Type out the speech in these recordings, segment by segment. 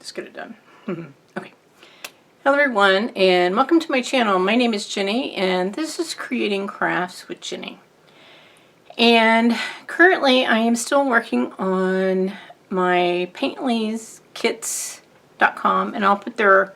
Let's get it done. Okay. Hello everyone, and welcome to my channel. My name is Jenny, and this is Creating Crafts with Jenny. And currently I am still working on my paintleskits.com, and I'll put their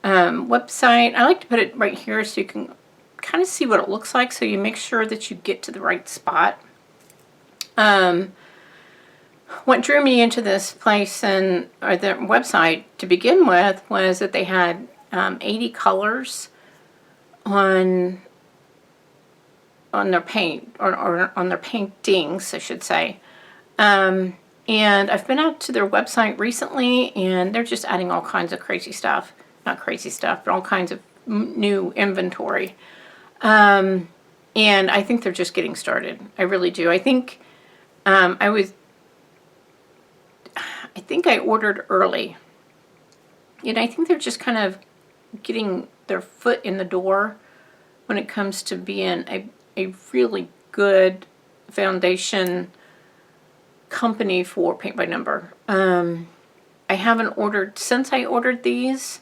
website. I like to put it right here so you can kind of see what it looks like, so you make sure that you get to the right spot. What drew me into this place or their website to begin with was that they had 80 colors on their paint, or on their paintings, I should say. And I've been out to their website recently, and they're just adding all kinds of crazy stuff. Not crazy stuff, but all kinds of new inventory. And I think they're just getting started. I really do. I think I ordered early, and I think they're just kind of getting their foot in the door when it comes to being a really good foundation company for paint by number. I haven't ordered since I ordered these.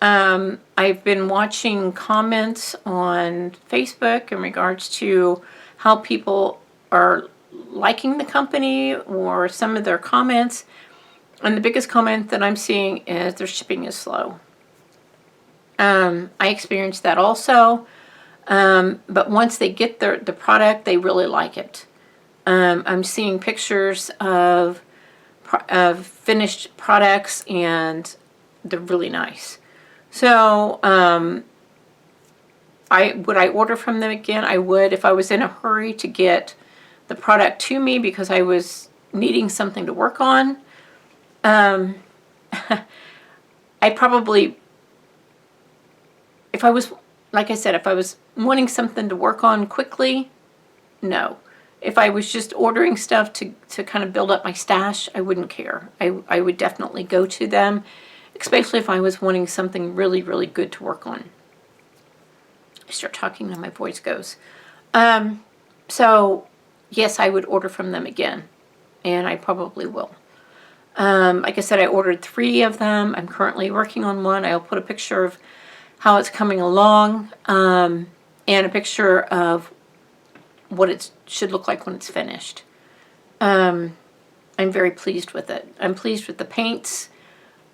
I've been watching comments on Facebook in regards to how people are liking the company or some of their comments. And the biggest comment that I'm seeing is their shipping is slow. I experienced that also. But once they get the product, they really like it. I'm seeing pictures of finished products, and they're really nice. So, would I order from them again? I would, if I was in a hurry to get the product to me because I was needing something to work on. I probably, if I was, like I said, if I was wanting something to work on quickly, no. If I was just ordering stuff to kind of build up my stash, I wouldn't care. I would definitely go to them, especially if I was wanting something really, really good to work on. I start talking and my voice goes. So, yes, I would order from them again, and I probably will. Like I said, I ordered 3 of them. I'm currently working on one. I'll put a picture of how it's coming along, and a picture of what it should look like when it's finished. I'm very pleased with it. I'm pleased with the paints,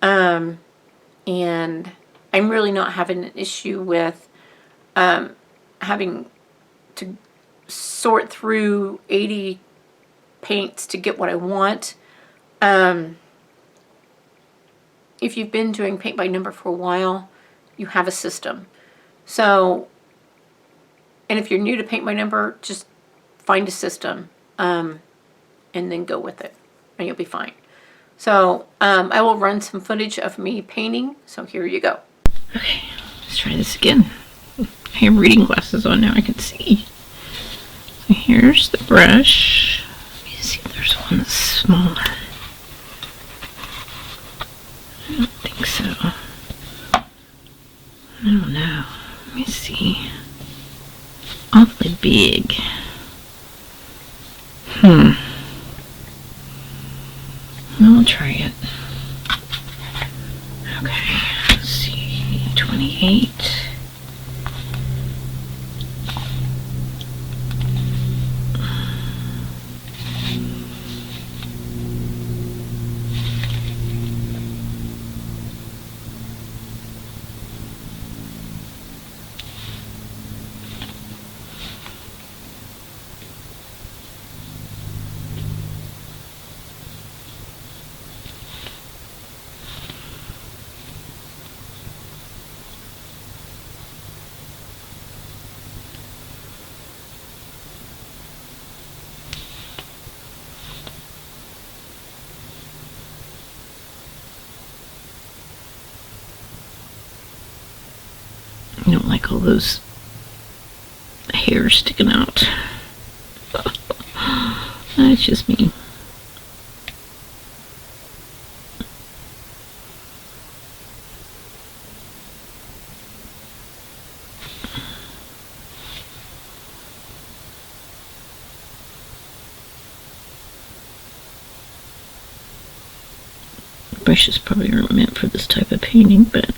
and I'm really not having an issue with having to sort through 80 paints to get what I want. If you've been doing paint by number for a while, you have a system. So, and if you're new to paint by number, just find a system, and then go with it, and you'll be fine. So, I will run some footage of me painting, so here you go. Okay, let's try this again. I have reading glasses on now, I can see. So here's the brush. Let me see if there's one that's smaller. I don't think so. I don't know. Let me see. Awfully big. I'll try it. Okay, let's see. 28. I don't like all those hairs sticking out. That's just me. brushes probably aren't meant for this type of painting, but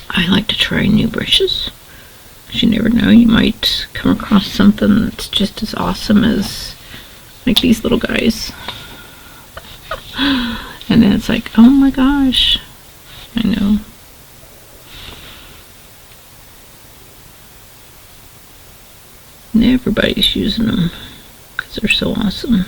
I like to try new brushes. Because you never know, you might come across something that's just as awesome as like these little guys. And then it's like, oh my gosh, I know. And everybody's using them because they're so awesome.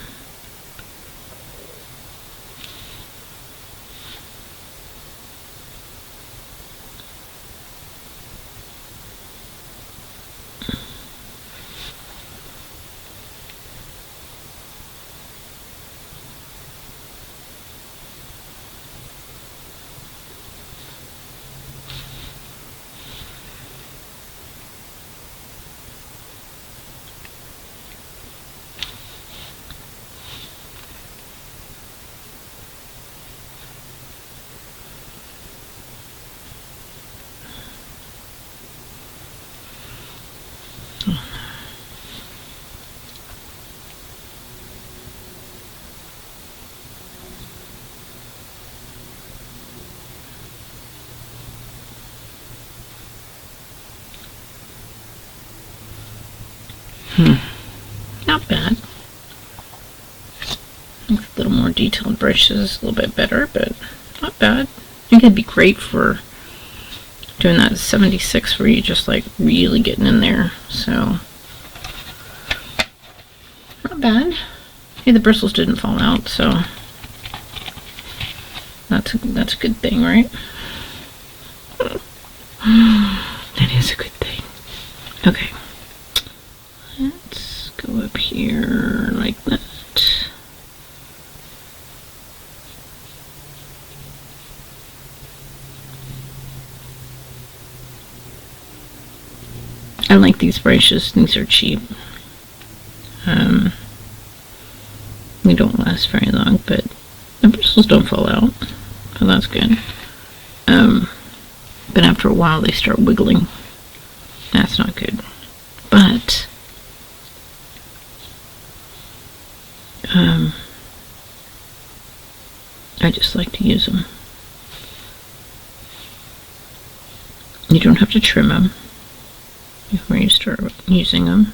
Not bad. A little more detailed brushes, a little bit better, but not bad. I think it'd be great for doing that 76 where you just like really getting in there. So not bad. Hey, the bristles didn't fall out, so that's a good thing, right? That is a good thing. Okay. Let's go up here like that. I like these brushes. These are cheap. They don't last very long, but the bristles don't fall out, so that's good. But after a while they start wiggling. That's not good. But I just like to use them. You don't have to trim them before you start using them.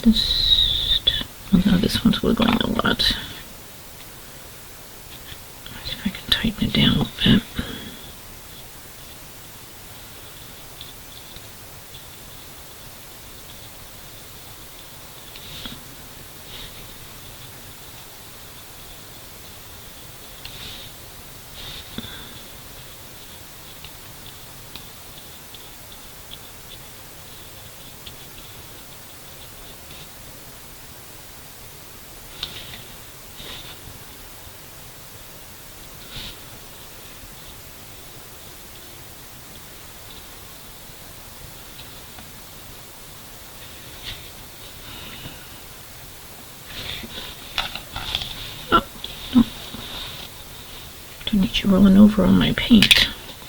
Oh no, this one's wiggling a lot. Let's see if I can tighten it down a little bit. Don't need you rolling over on my paint.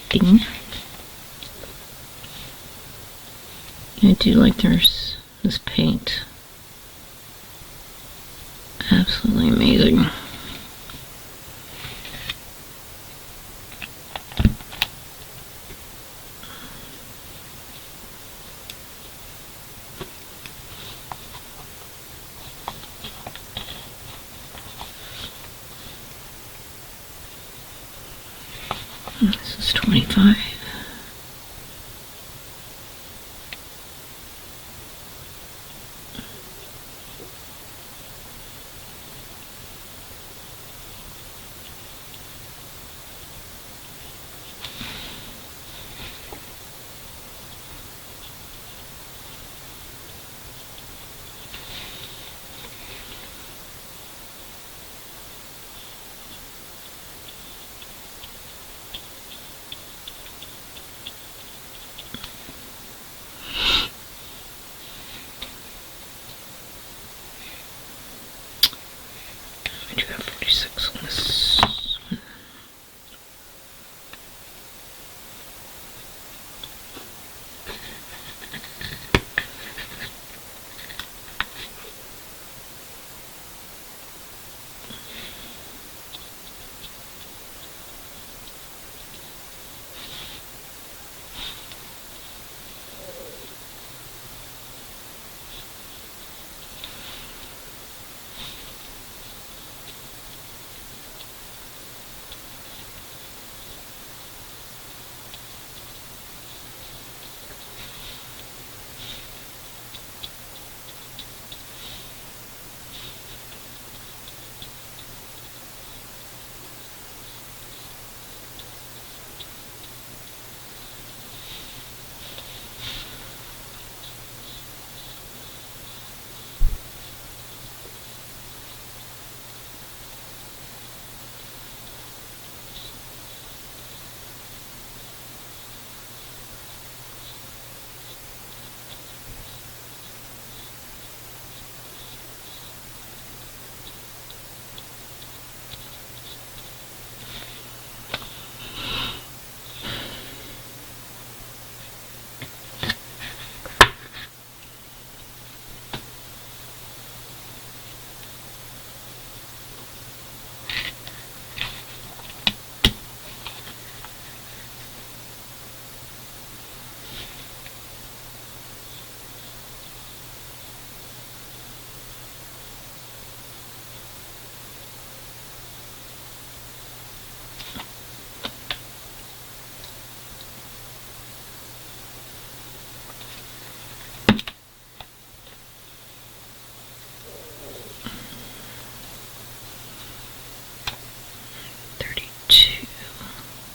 Ding. I do like this paint. Absolutely amazing. This is 25.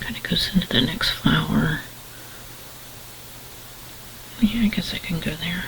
Kind of goes into the next flower. Yeah, I guess I can go there.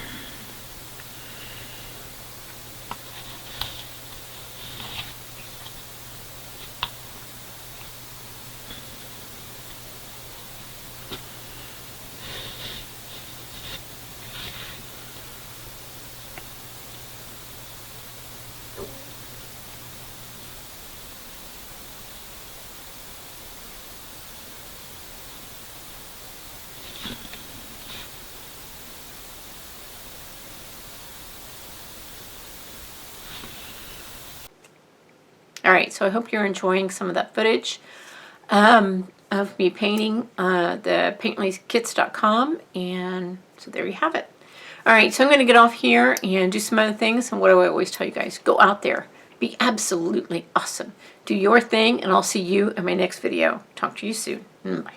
All right, so I hope you're enjoying some of that footage of me painting the paintlykits.com, and so there you have it. All right, so I'm going to get off here and do some other things, and what do I always tell you guys? Go out there. Be absolutely awesome. Do your thing, and I'll see you in my next video. Talk to you soon. Bye.